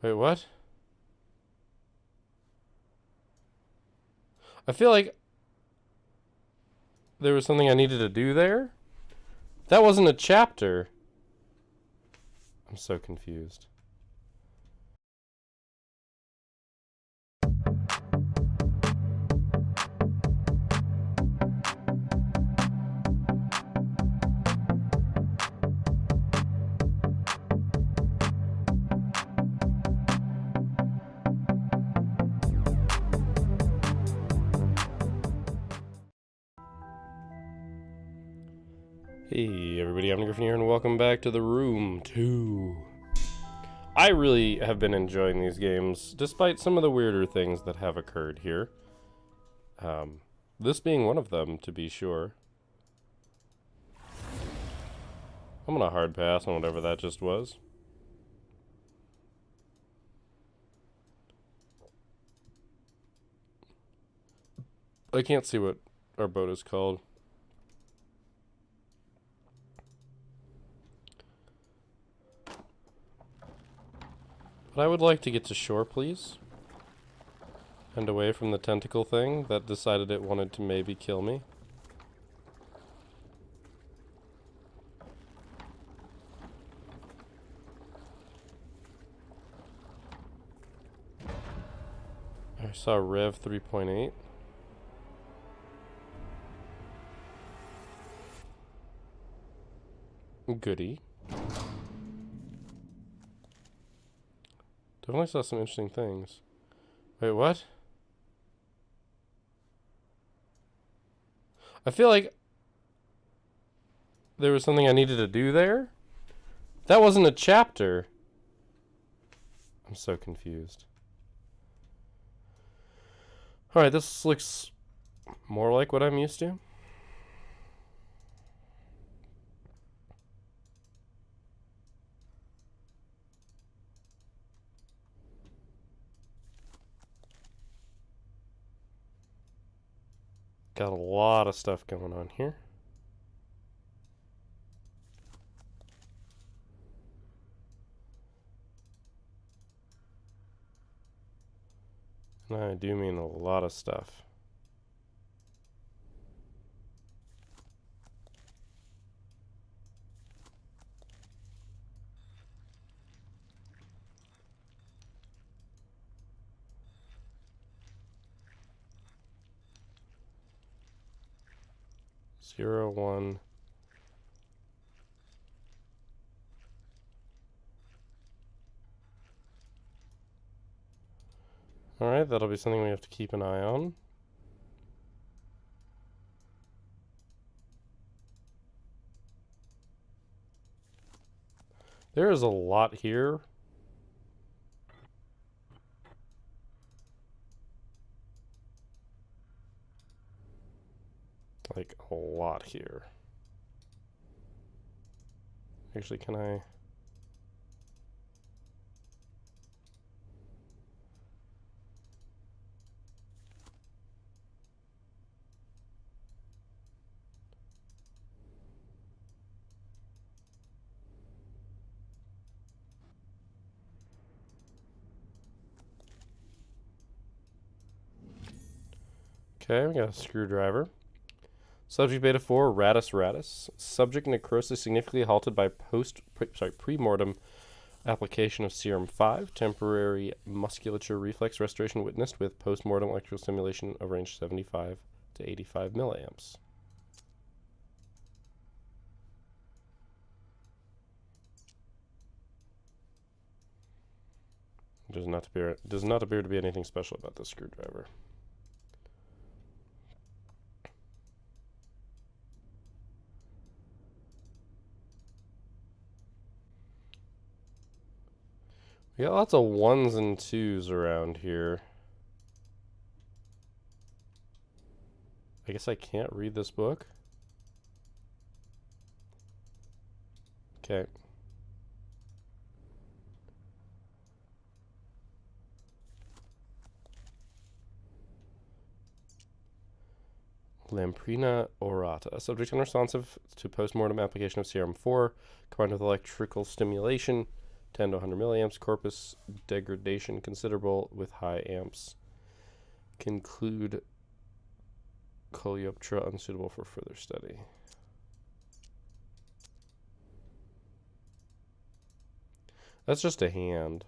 Wait, what? I feel like there was something I needed to do there. That wasn't a chapter. I'm so confused. Hey everybody, I'm Griffin here and welcome back to the Room 2. I really have been enjoying these games, despite some of the weirder things that have occurred here. This being one of them, to be sure. I'm gonna hard pass on whatever that just was. I can't see what our boat is called. But I would like to get to shore, please. And away from the tentacle thing that decided it wanted to maybe kill me. I saw Rev 3.8. Goody. Definitely saw some interesting things. Wait, what? I feel like there was something I needed to do there. That wasn't a chapter. I'm so confused. Alright, this looks more like what I'm used to. Got a lot of stuff going on here. And I do mean a lot of stuff. Zero, one. Alright, that'll be something we have to keep an eye on. There is a lot here. Like, a lot here. Actually, can I... Okay, we got a screwdriver. Subject beta 4, Ratus Ratus. Subject necrosis significantly halted by pre-mortem application of serum 5. Temporary musculature reflex restoration witnessed with post-mortem electrical stimulation of range 75 to 85 milliamps. Does not appear to be anything special about this screwdriver. We got lots of 1s and 2s around here. I guess I can't read this book. Okay. Lamprina orata. Subject unresponsive to postmortem application of serum 4, combined with electrical stimulation. 10 to 100 milliamps. Corpus degradation considerable with high amps. Conclude Coleoptera unsuitable for further study. That's just a hand.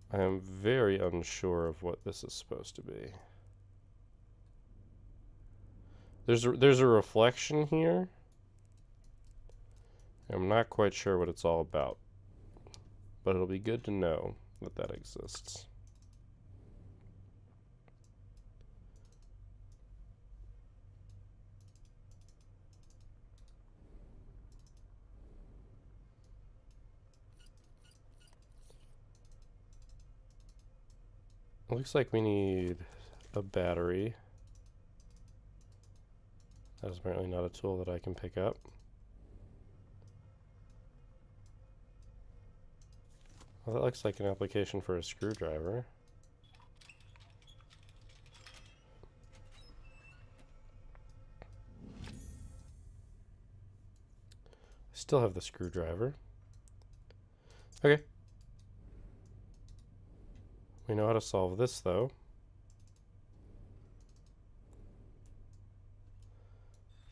I am very unsure of what this is supposed to be. There's a reflection here. I'm not quite sure what it's all about, but it'll be good to know that that exists. It looks like we need a battery. That's apparently not a tool that I can pick up. Well, that looks like an application for a screwdriver. I still have the screwdriver. Okay. We know how to solve this, though.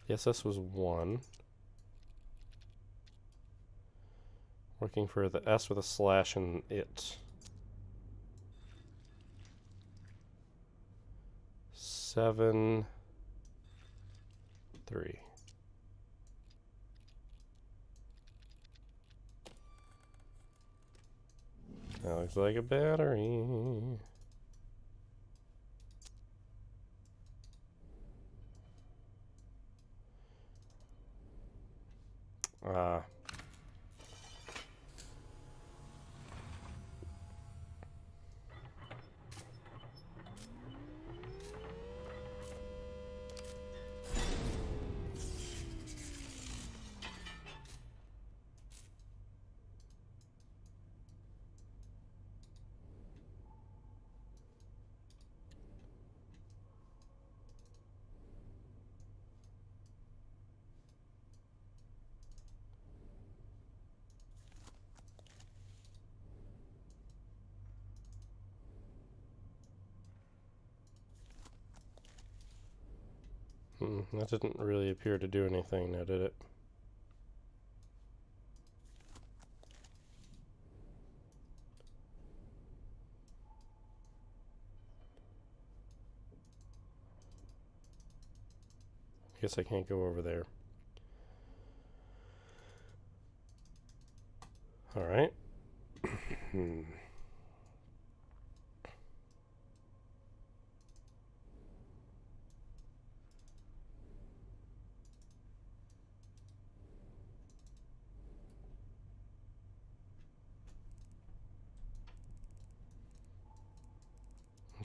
The SS was 1. Looking for the S with a slash and it. 7, 3. That looks like a battery. That didn't really appear to do anything now, did it? I guess I can't go over there. Alright.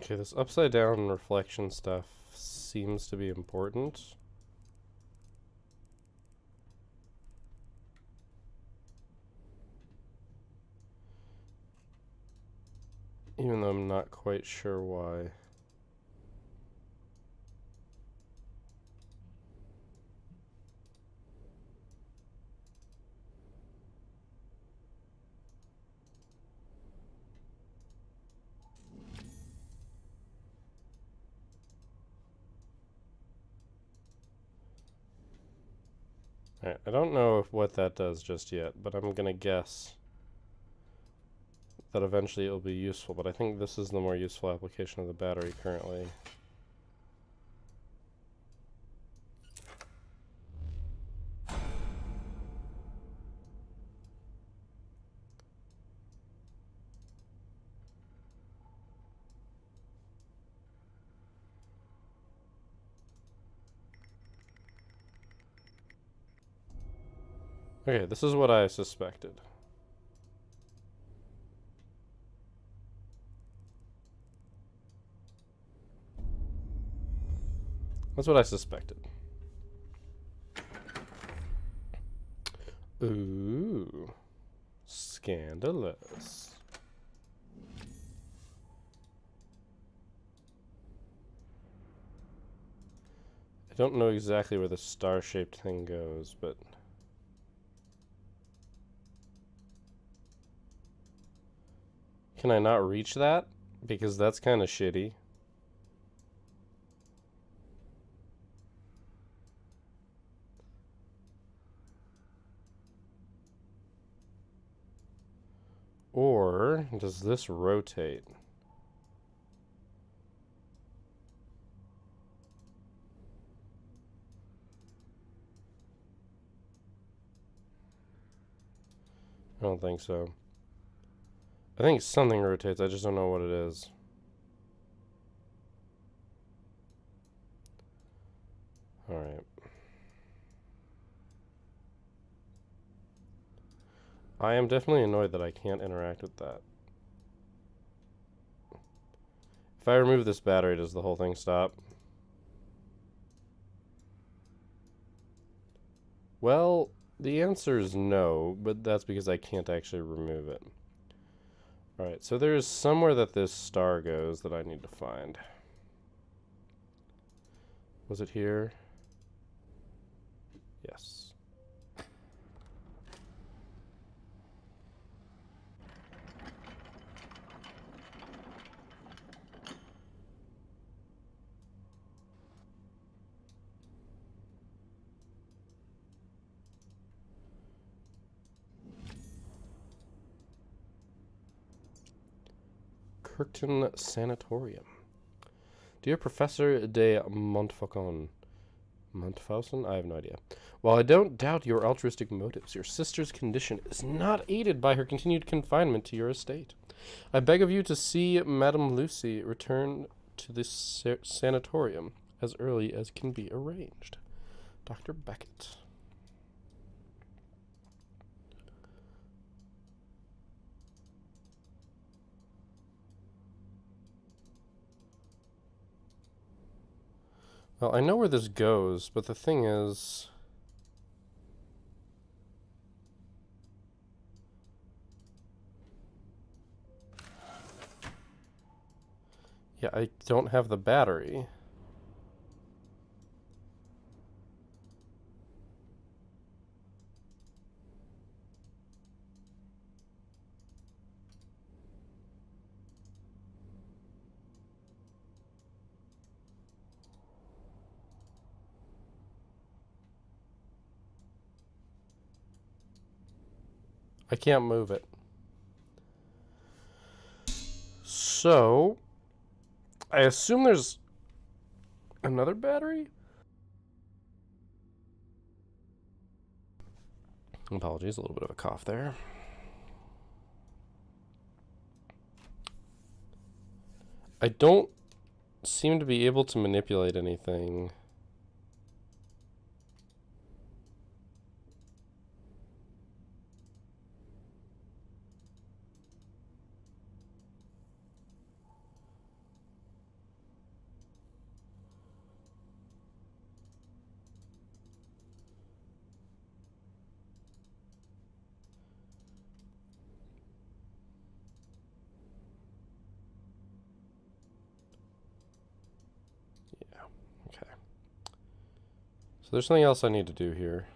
Okay, this upside down reflection stuff seems to be important. Even though I'm not quite sure why. Alright, I don't know what that does just yet, but I'm gonna guess that eventually it will be useful, but I think this is the more useful application of the battery currently. Okay, this is what I suspected. That's what I suspected. Ooh. Scandalous. I don't know exactly where the star-shaped thing goes, but... Can I not reach that? Because that's kind of shitty. Or does this rotate? I don't think so. I think something rotates, I just don't know what it is. Alright. I am definitely annoyed that I can't interact with that. If I remove this battery, does the whole thing stop? Well, the answer is no, but that's because I can't actually remove it. Alright, so there's somewhere that this star goes that I need to find. Was it here? Yes. Kirkton Sanatorium. Dear Professor de Montfaucon. Montfaucon? I have no idea. While I don't doubt your altruistic motives, your sister's condition is not aided by her continued confinement to your estate. I beg of you to see Madame Lucy return to the sanatorium as early as can be arranged. Dr. Beckett. Well, I know where this goes, but the thing is... Yeah, I don't have the battery. I can't move it. So, I assume there's another battery? Apologies, a little bit of a cough there. I don't seem to be able to manipulate anything. Yeah, okay. So there's something else I need to do here.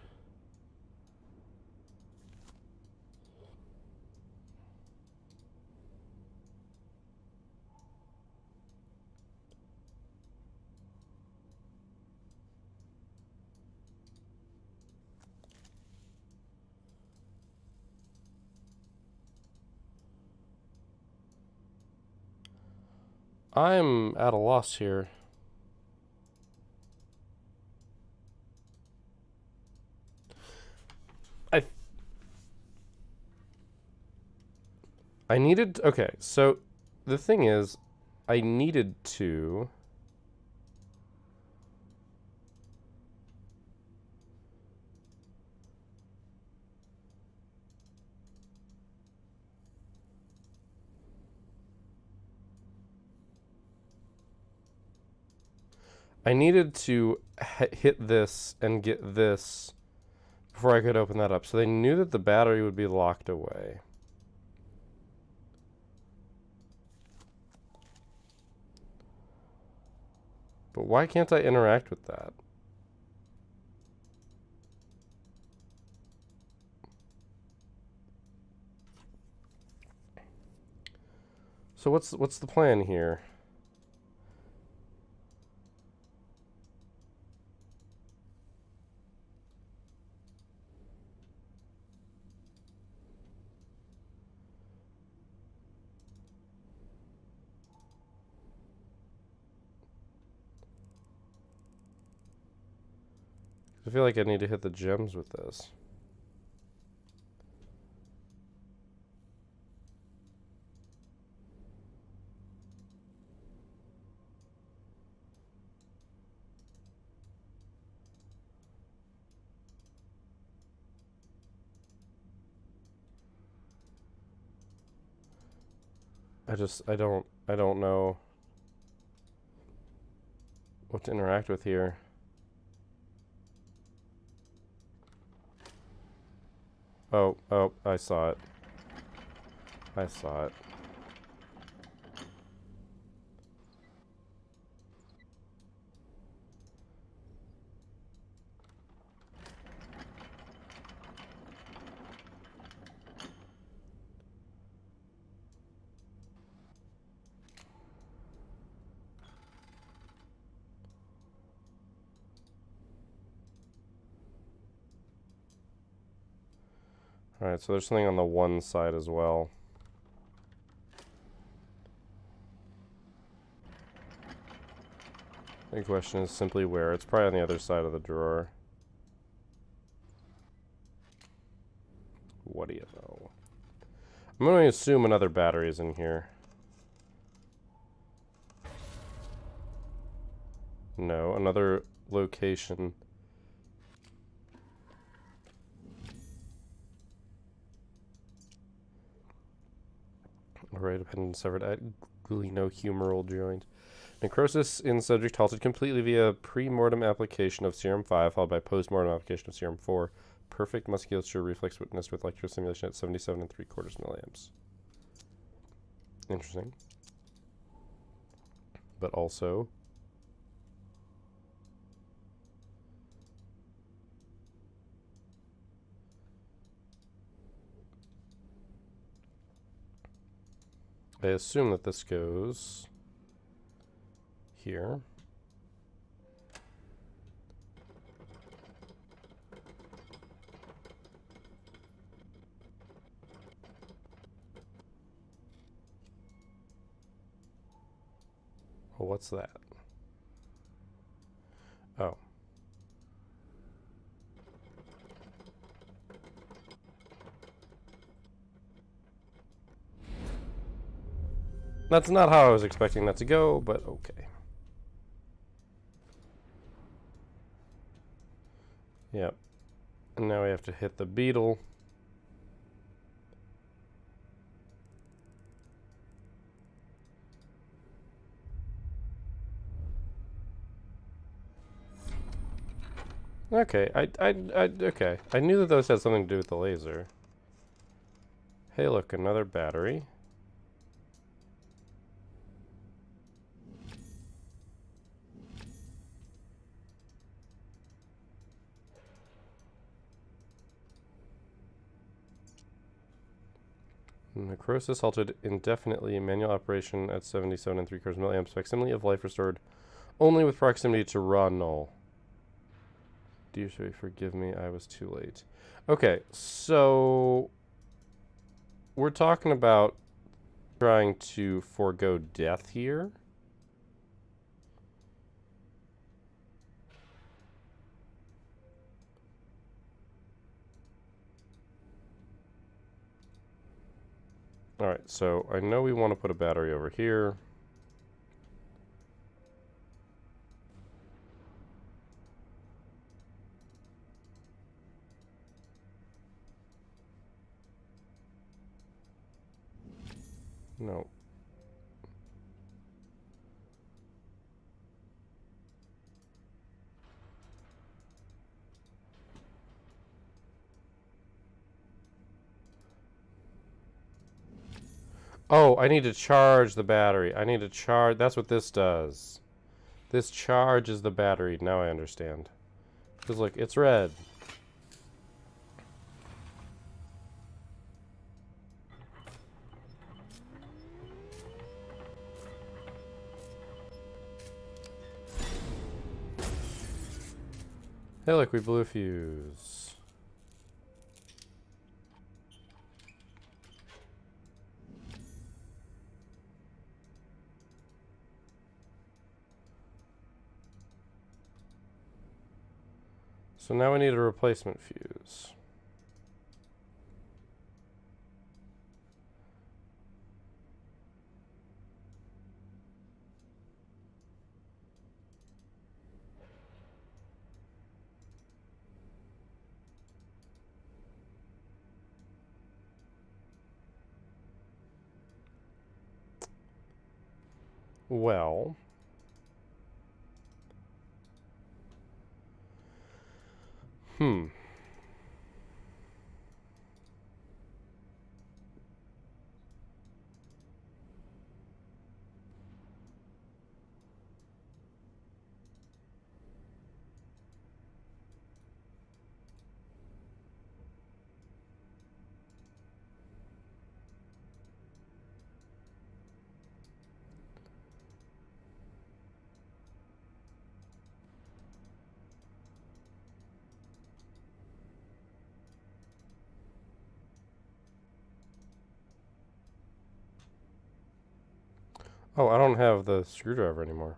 I'm at a loss here. I needed... Okay, so the thing is, I needed to... I needed to hit this and get this before I could open that up. So they knew that the battery would be locked away. But why can't I interact with that? So what's the plan here? I feel like I need to hit the gems with this. I don't know what to interact with here. Oh, I saw it. I saw it. Alright, so there's something on the one side as well. The question is simply where. It's probably on the other side of the drawer. What do you know? I'm going to assume another battery is in here. No, another location. Array dependent severed at glenohumeral joint. Necrosis in subject halted completely via pre-mortem application of serum 5, followed by post-mortem application of serum 4. Perfect musculature reflex witnessed with electrostimulation at 77 3/4 milliamps. Interesting. But also, I assume that this goes here. Well, what's that? Oh. That's not how I was expecting that to go, but okay. Yep. And now we have to hit the beetle. Okay, okay. I knew that those had something to do with the laser. Hey, look, another battery. Necrosis halted indefinitely. Manual operation at 77 3/4 milliamps. Facsimile of life restored only with proximity to raw null. Dear, forgive me, I was too late. Okay, so we're talking about trying to forego death here. Alright, so I know we want to put a battery over here. No. Oh, I need to charge the battery. I need to charge. That's what this does. This charges the battery. Now I understand. Because look, it's red. Hey, look, we blew a fuse. So now we need a replacement fuse. Well, oh, I don't have the screwdriver anymore.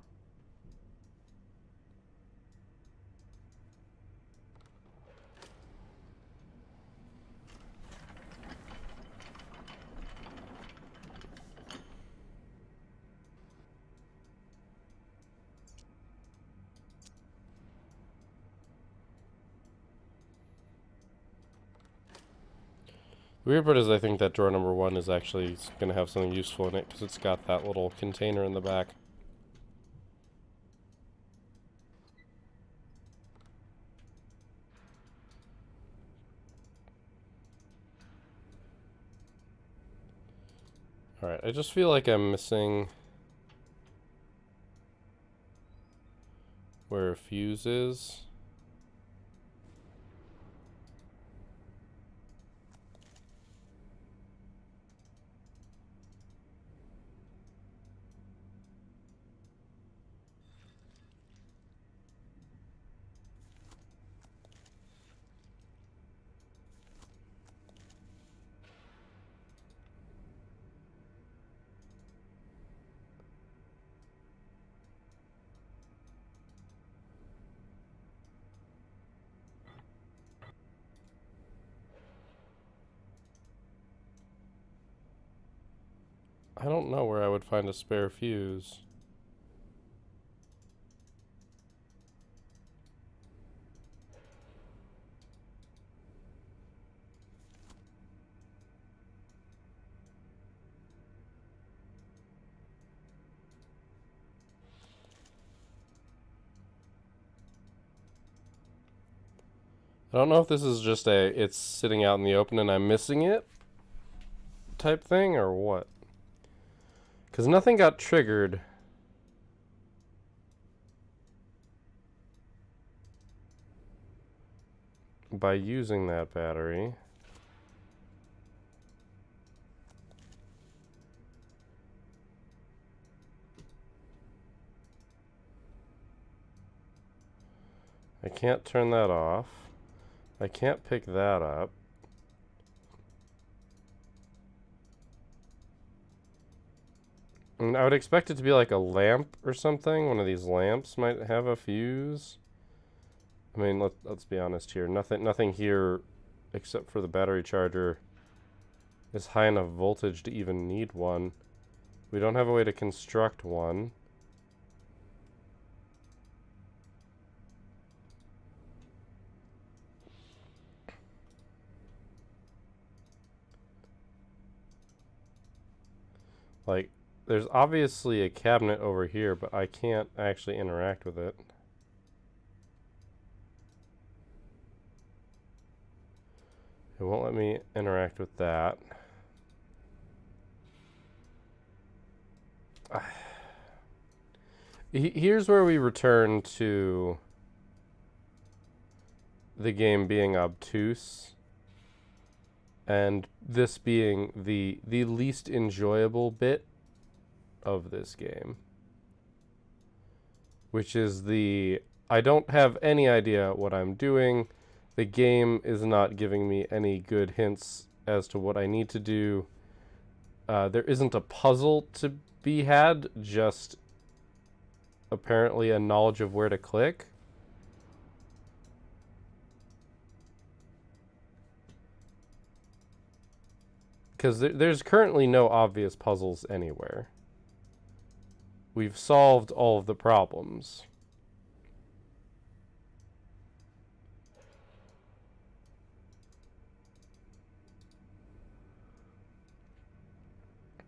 The weird part is I think that drawer number 1 is actually going to have something useful in it because it's got that little container in the back. Alright, I just feel like I'm missing where a fuse is. I don't know where I would find a spare fuse. I don't know if this is just it's sitting out in the open and I'm missing it type thing or what. Because nothing got triggered by using that battery. I can't turn that off. I can't pick that up. And I would expect it to be like a lamp or something. One of these lamps might have a fuse. I mean, let's be honest here. Nothing here except for the battery charger is high enough voltage to even need one. We don't have a way to construct one. Like, there's obviously a cabinet over here, but I can't actually interact with it. It won't let me interact with that. Here's where we return to the game being obtuse and this being the least enjoyable bit of this game, which is the I don't have any idea what I'm doing. The game is not giving me any good hints as to what I need to do. There isn't a puzzle to be had, just apparently a knowledge of where to click. Because there's currently no obvious puzzles anywhere. We've solved all of the problems.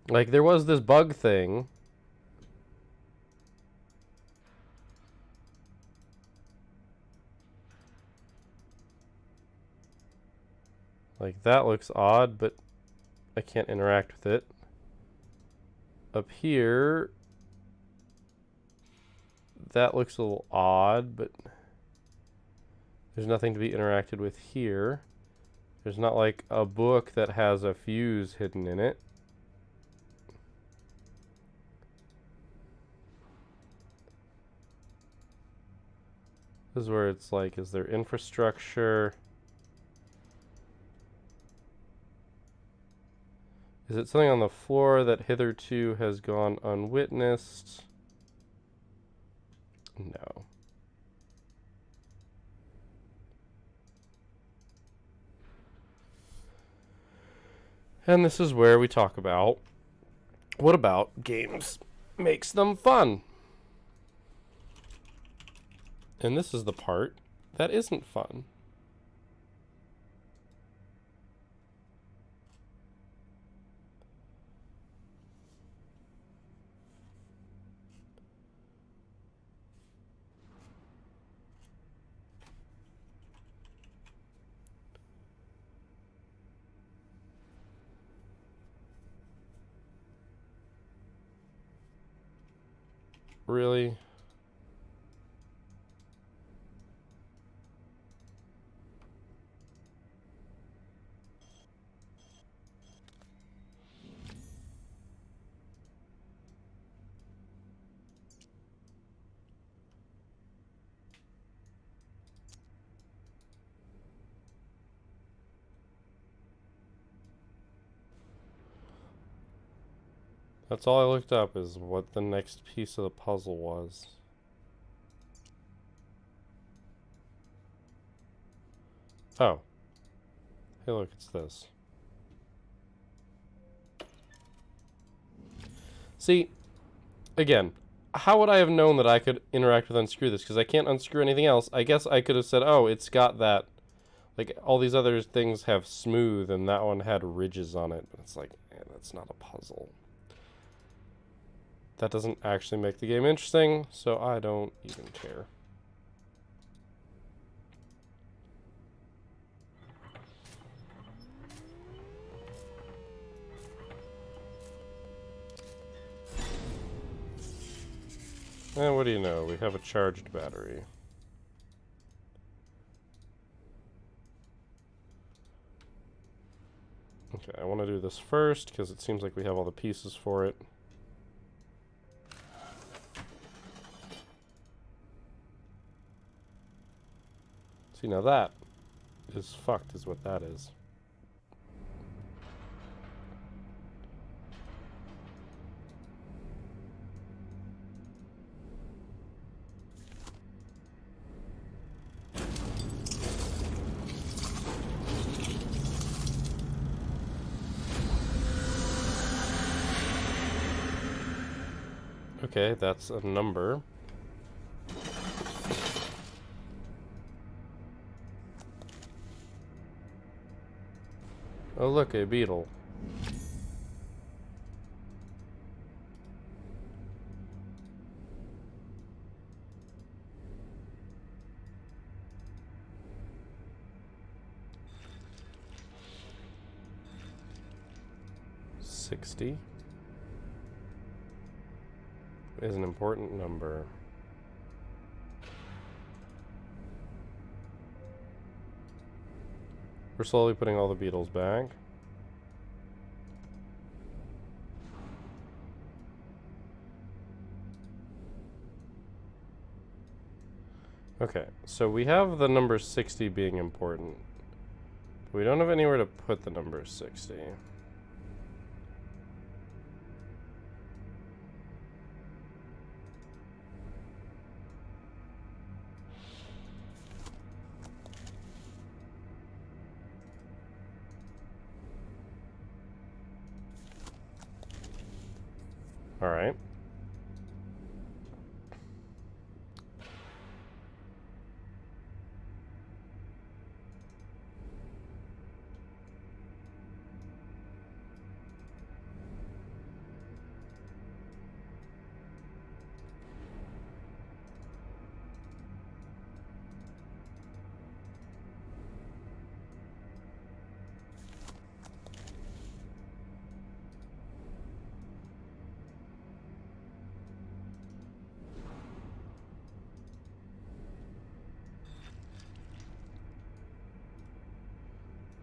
Like, there was this bug thing. Like, that looks odd, but I can't interact with it. Up here, that looks a little odd, but there's nothing to be interacted with here. There's not like a book that has a fuse hidden in it. This is where it's like, is there infrastructure? Is it something on the floor that hitherto has gone unwitnessed? No. And this is where we talk about, what about games makes them fun? And this is the part that isn't fun. Really? That's all I looked up, is what the next piece of the puzzle was. Oh. Hey, look, it's this. See, again, how would I have known that I could interact with unscrew this? Because I can't unscrew anything else. I guess I could have said, oh, it's got that. Like, all these other things have smooth, and that one had ridges on it. But it's like, man, that's not a puzzle. That doesn't actually make the game interesting, so I don't even care. And what do you know? We have a charged battery. Okay, I want to do this first, because it seems like we have all the pieces for it. See, now that is fucked, is what that is. Okay, that's a number. Oh, look, a beetle. $60 is an important number. We're slowly putting all the beetles back. Okay, so we have the number 60 being important. We don't have anywhere to put the number 60. All right.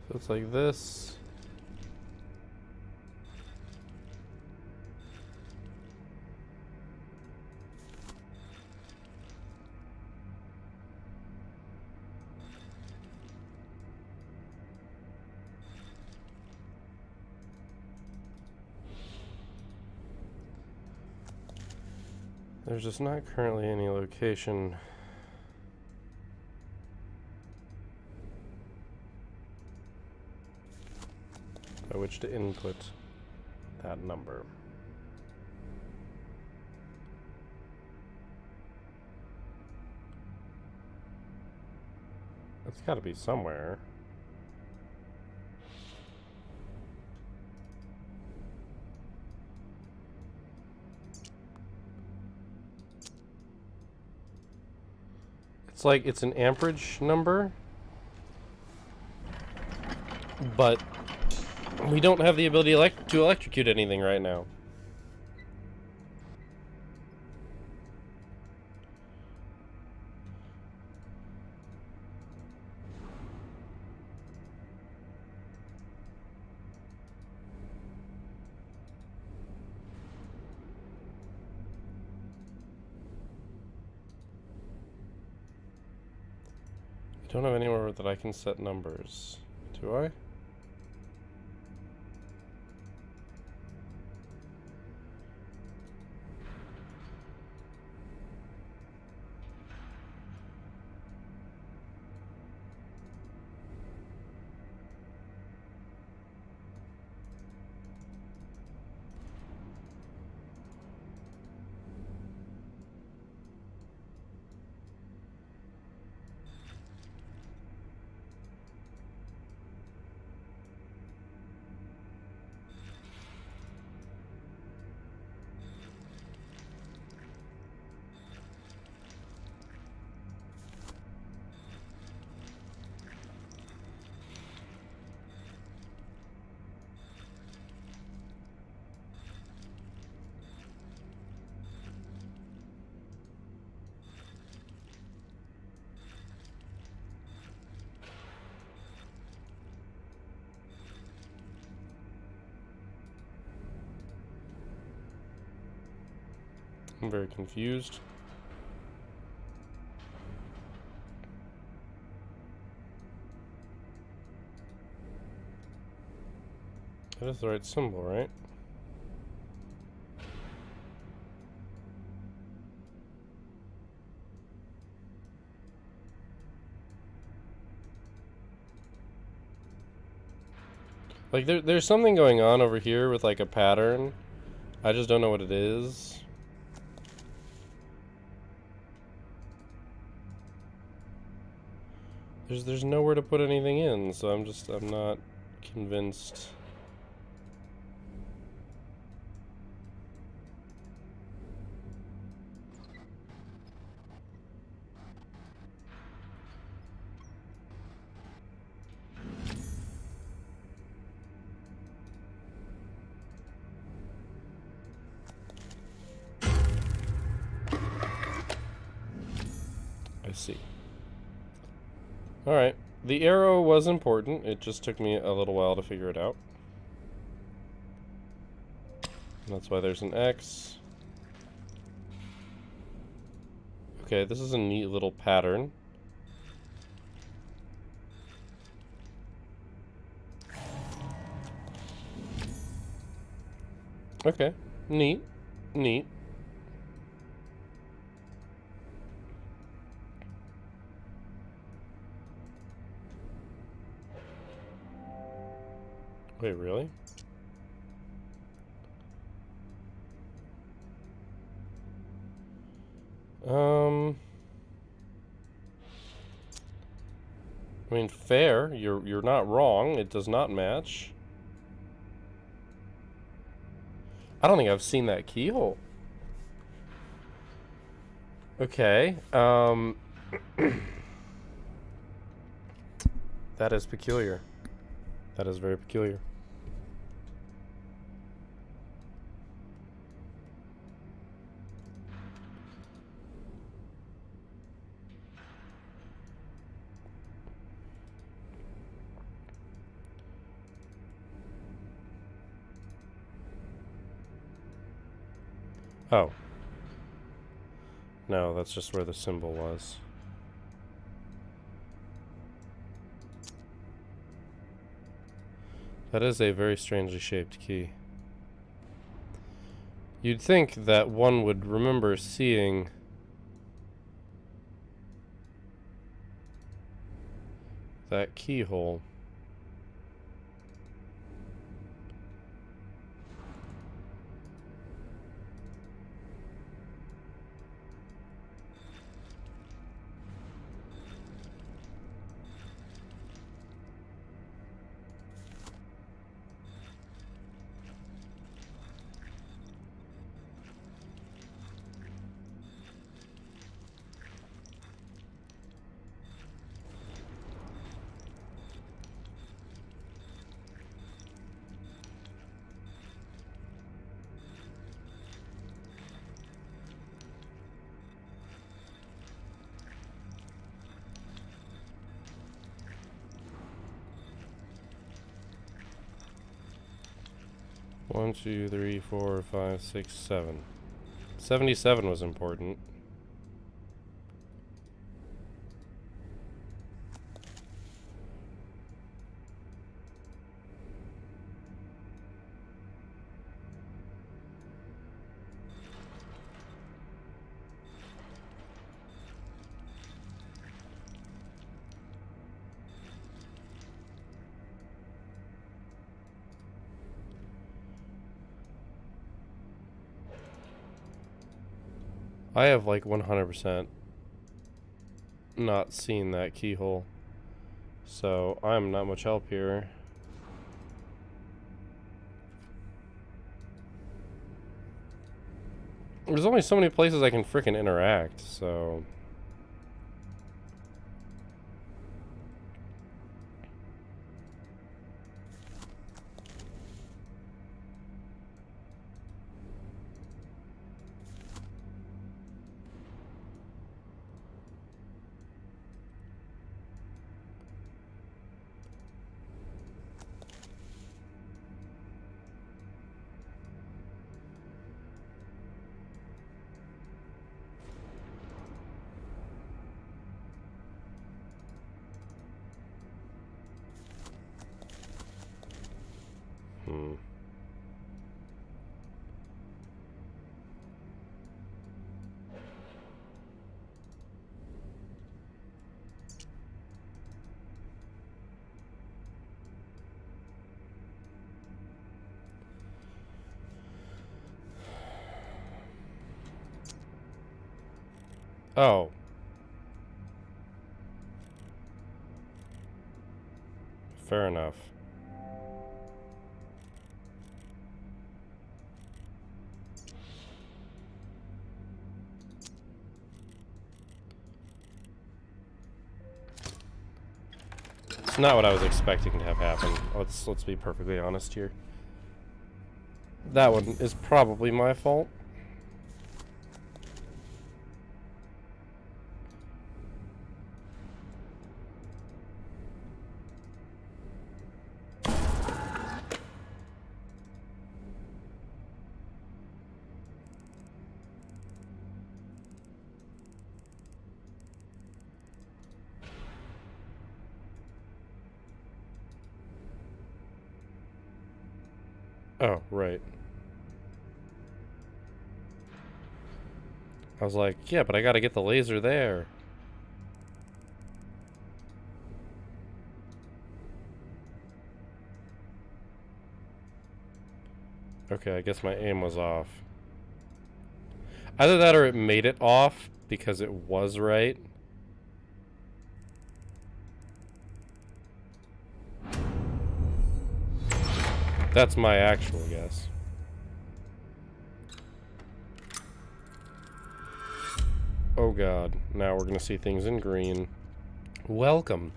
So it's like this. There's just not currently any location by which to input that number. It's got to be somewhere. It's like it's an amperage number, but we don't have the ability to electrocute anything right now. I don't have anywhere that I can set numbers. Do I? I'm very confused. That is the right symbol, right? Like there's something going on over here with like a pattern. I just don't know what it is. There's nowhere to put anything in, so I'm not convinced. I see. Alright, the arrow was important. It just took me a little while to figure it out. And that's why there's an X. Okay, this is a neat little pattern. Okay, neat, neat. Wait, really? I mean, fair. You're not wrong. It does not match. I don't think I've seen that keyhole. Okay. That is peculiar. That is very peculiar. Oh. No, that's just where the symbol was. That is a very strangely shaped key. You'd think that one would remember seeing that keyhole. One, two, three, four, five, six, 7. 77 was important. I have like 100% not seen that keyhole, so I'm not much help here. There's only so many places I can frickin' interact, so... Oh. Fair enough. It's not what I was expecting to have happen. Let's be perfectly honest here. That one is probably my fault. Oh, right. I was like, yeah, but I gotta get the laser there. Okay, I guess my aim was off. Either that or it made it off because it was right. That's my actual guess. Oh god, now we're gonna see things in green. Welcome.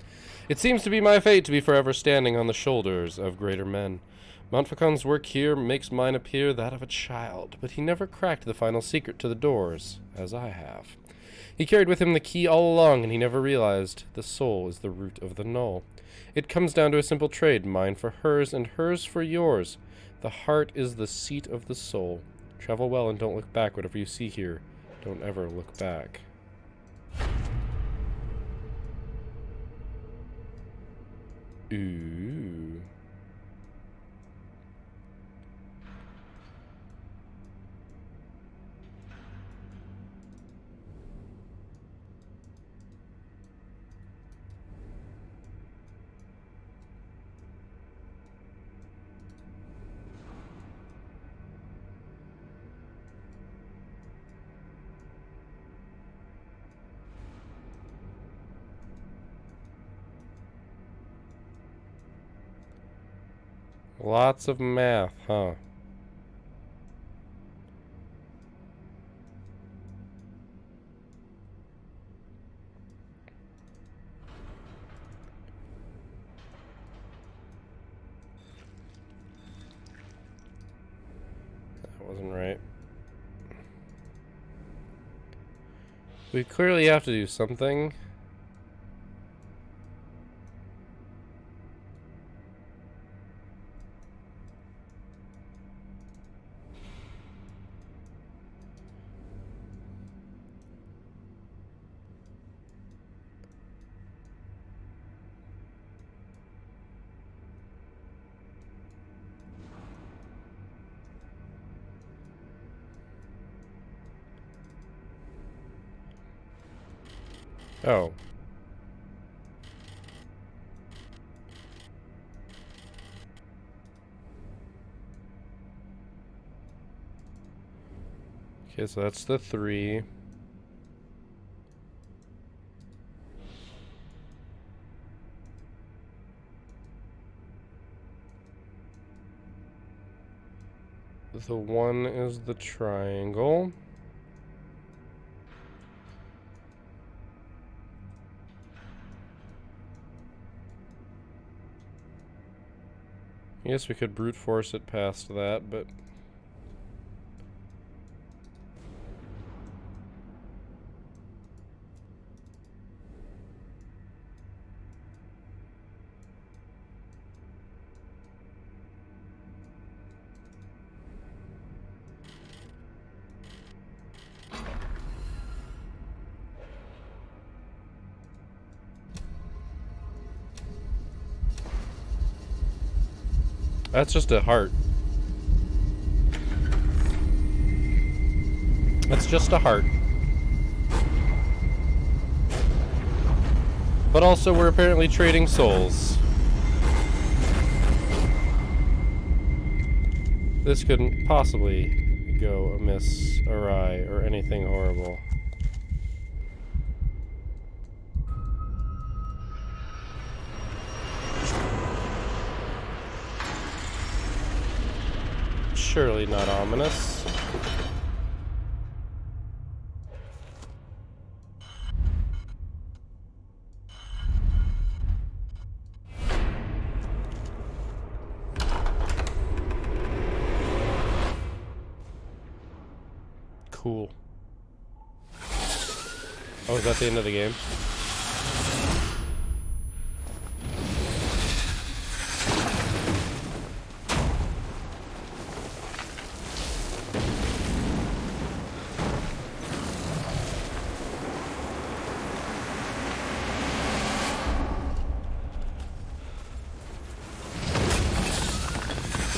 It seems to be my fate to be forever standing on the shoulders of greater men. Montfaucon's work here makes mine appear that of a child, but he never cracked the final secret to the doors, as I have. He carried with him the key all along, and he never realized the soul is the root of the null. It comes down to a simple trade, mine for hers and hers for yours. The heart is the seat of the soul. Travel well and don't look back. Whatever you see here, don't ever look back. Ooh. Lots of math, huh? That wasn't right. We clearly have to do something. Oh. Okay, so that's the 3. The 1 is the triangle. I guess we could brute force it past that, but... That's just a heart. That's just a heart. But also, we're apparently trading souls. This couldn't possibly go amiss, awry, or anything horrible. Surely not ominous. Cool. Oh, is that the end of the game?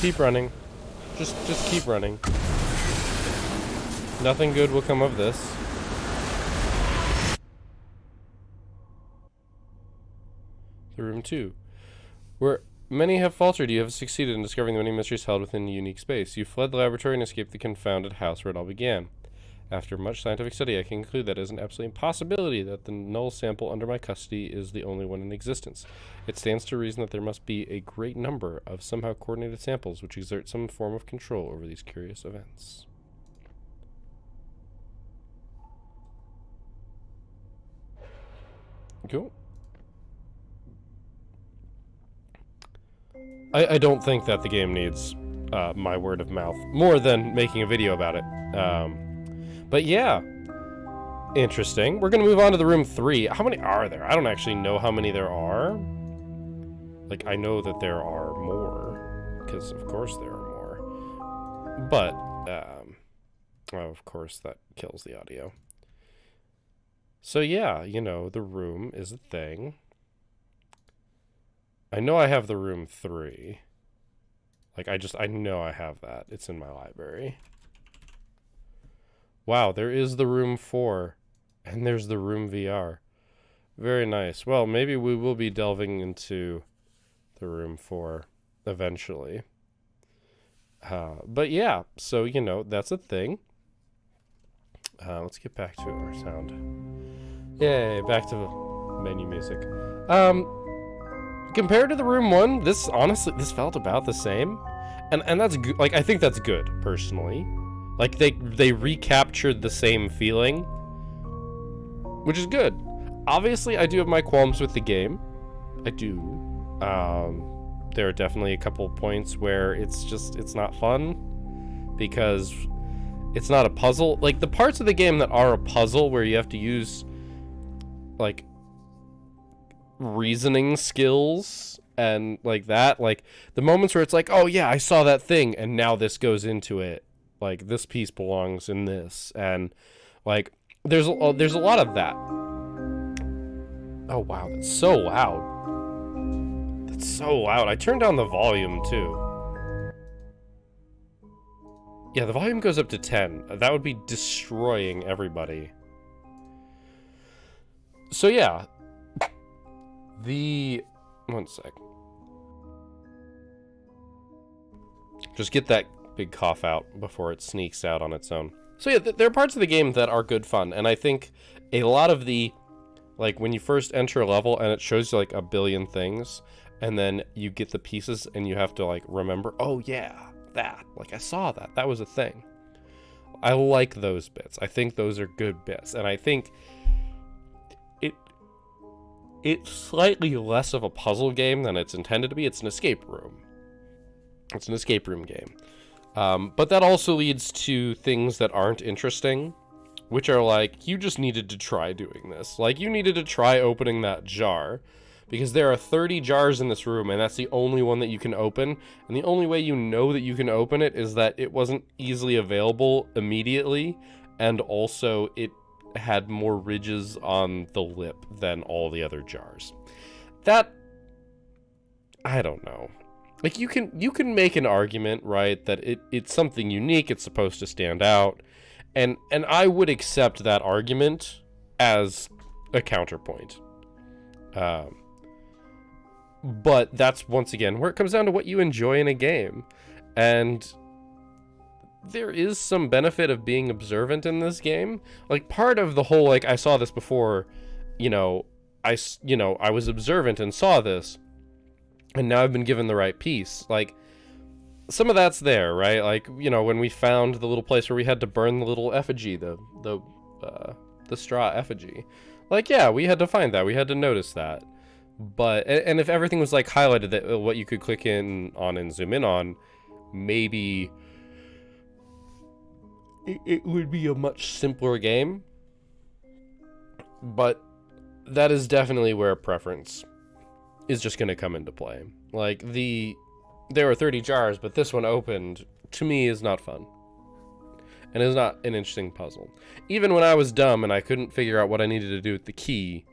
Keep running. Just keep running. Nothing good will come of this. The room 2. Where many have faltered, you have succeeded in discovering the many mysteries held within the unique space. You fled the laboratory and escaped the confounded house where it all began. After much scientific study, I can conclude that it is an absolute impossibility that the null sample under my custody is the only one in existence. It stands to reason that there must be a great number of somehow coordinated samples which exert some form of control over these curious events. Cool. I don't think that the game needs my word of mouth more than making a video about it. But yeah, interesting. We're gonna move on to the room 3. How many are there? I don't actually know how many there are. Like, I know that there are more, because of course there are more. But, oh, of course that kills the audio. So yeah, you know, the room is a thing. I know I have the room 3. Like, I know I have that. It's in my library. Wow, there is the room 4. And there's the room VR. Very nice. Well, maybe we will be delving into the room 4 eventually. But yeah, so, you know, that's a thing. Let's get back to our sound. Yay, back to menu music. Compared to the room 1, this honestly, this felt about the same. And that's good. Like, I think that's good, personally. Like, they recaptured the same feeling, which is good. Obviously, I do have my qualms with the game. I do. There are definitely a couple points where it's not fun, because it's not a puzzle. Like, the parts of the game that are a puzzle where you have to use, like, reasoning skills and like that, like the moments where it's like, oh yeah, I saw that thing and now this goes into it, like this piece belongs in this, and like there's a lot of that. Oh wow, that's so loud. That's so loud. I turned down the volume too. Yeah, the volume goes up to 10. That would be destroying everybody. So yeah, one sec. Just get that big cough out before it sneaks out on its own. So yeah, there are parts of the game that are good fun, and I think a lot of the, like, when you first enter a level and it shows you like a billion things, and then you get the pieces and you have to like remember, oh yeah, that, like I saw that, that was a thing. I like those bits. I think those are good bits, and I think it's slightly less of a puzzle game than it's intended to be. It's an escape room. It's an escape room game. But that also leads to things that aren't interesting, which are like, you just needed to try doing this. Like, you needed to try opening that jar, because there are 30 jars in this room, and that's the only one that you can open. And the only way you know that you can open it is that it wasn't easily available immediately, and also it had more ridges on the lip than all the other jars. That, I don't know. Like, you can make an argument, right, that it's something unique, it's supposed to stand out, and I would accept that argument as a counterpoint. But that's, once again, where it comes down to what you enjoy in a game. And there is some benefit of being observant in this game. Like, part of the whole, like, I saw this before, I was observant and saw this, and now I've been given the right piece. Like, some of that's there, right? Like, when we found the little place where we had to burn the little effigy, the straw effigy. Like, yeah, we had to find that. We had to notice that. But, and if everything was, like, highlighted, that what you could click in on and zoom in on, maybe it would be a much simpler game. But that is definitely where preference is just going to come into play. Like, there were 30 jars, but this one opened, to me, is not fun. And is not an interesting puzzle. Even when I was dumb and I couldn't figure out what I needed to do with the key,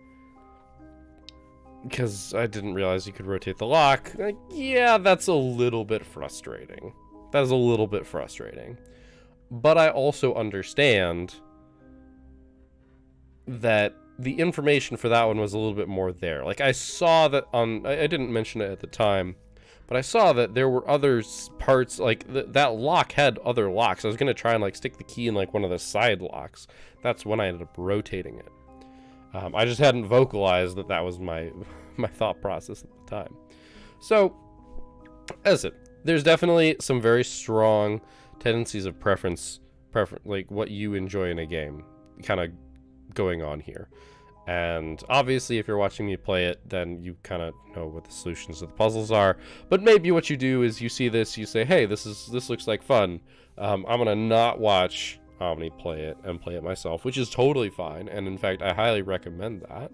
because I didn't realize you could rotate the lock, like, yeah, that's a little bit frustrating. That is a little bit frustrating. But I also understand that the information for that one was a little bit more there. Like, I saw that on... I didn't mention it at the time, but I saw that there were other parts, like, that lock had other locks. I was going to try and, like, stick the key in, like, one of the side locks. That's when I ended up rotating it. I just hadn't vocalized that that was my thought process at the time. So, as it, there's definitely some very strong tendencies of preference, like, what you enjoy in a game, kind of going on here. And obviously, if you're watching me play it, then you kind of know what the solutions to the puzzles are. But maybe what you do is you see this, you say, hey, this looks like fun. I'm gonna not watch Omni play it and play it myself, which is totally fine. And in fact, I highly recommend that.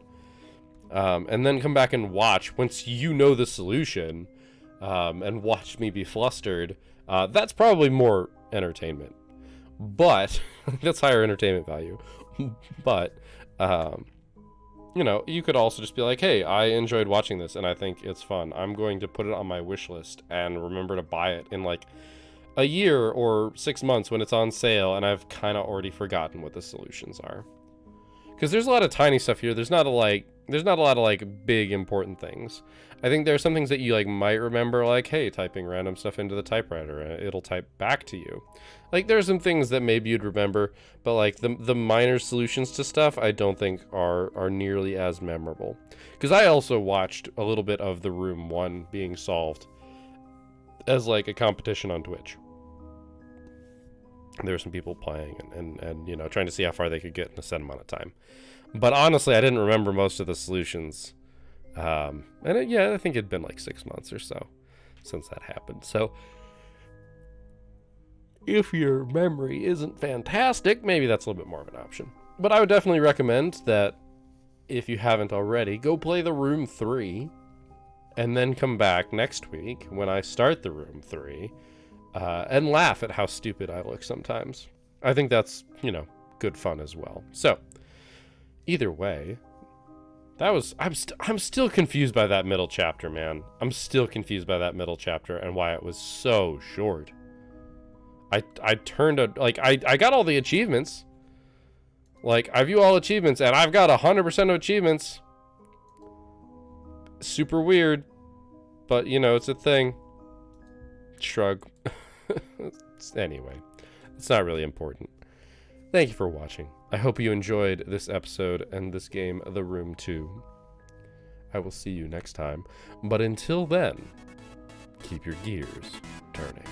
And then come back and watch once you know the solution, and watch me be flustered. That's probably more entertainment, but that's higher entertainment value. But you know, you could also just be like, hey, I enjoyed watching this and I think it's fun. I'm going to put it on my wish list and remember to buy it in like a year or 6 months when it's on sale and I've kind of already forgotten what the solutions are. Because there's a lot of tiny stuff here. There's not a lot of like big important things. I think there are some things that you like might remember, like, hey, typing random stuff into the typewriter and it'll type back to you. Like, there's some things that maybe you'd remember, but like the minor solutions to stuff I don't think are nearly as memorable. Because I also watched a little bit of the Room 1 being solved as like a competition on Twitch. There were some people playing and you know, trying to see how far they could get in a set amount of time. But honestly, I didn't remember most of the solutions. Yeah, I think it'd been like 6 months or so since that happened. So if your memory isn't fantastic, maybe that's a little bit more of an option. But I would definitely recommend that if you haven't already, go play the Room 3 and then come back next week when I start the Room 3 and laugh at how stupid I look sometimes. I think that's, you know, good fun as well. So either way, that was, I'm still confused by that middle chapter, man. I'm still confused by that middle chapter and why it was so short. I turned a, like, I got all the achievements. Like, I view all achievements and I've got 100% of achievements. Super weird, but you know, it's a thing. Shrug. Anyway, it's not really important. Thank you for watching. I hope you enjoyed this episode and this game, The Room 2. I will see you next time. But until then, keep your gears turning.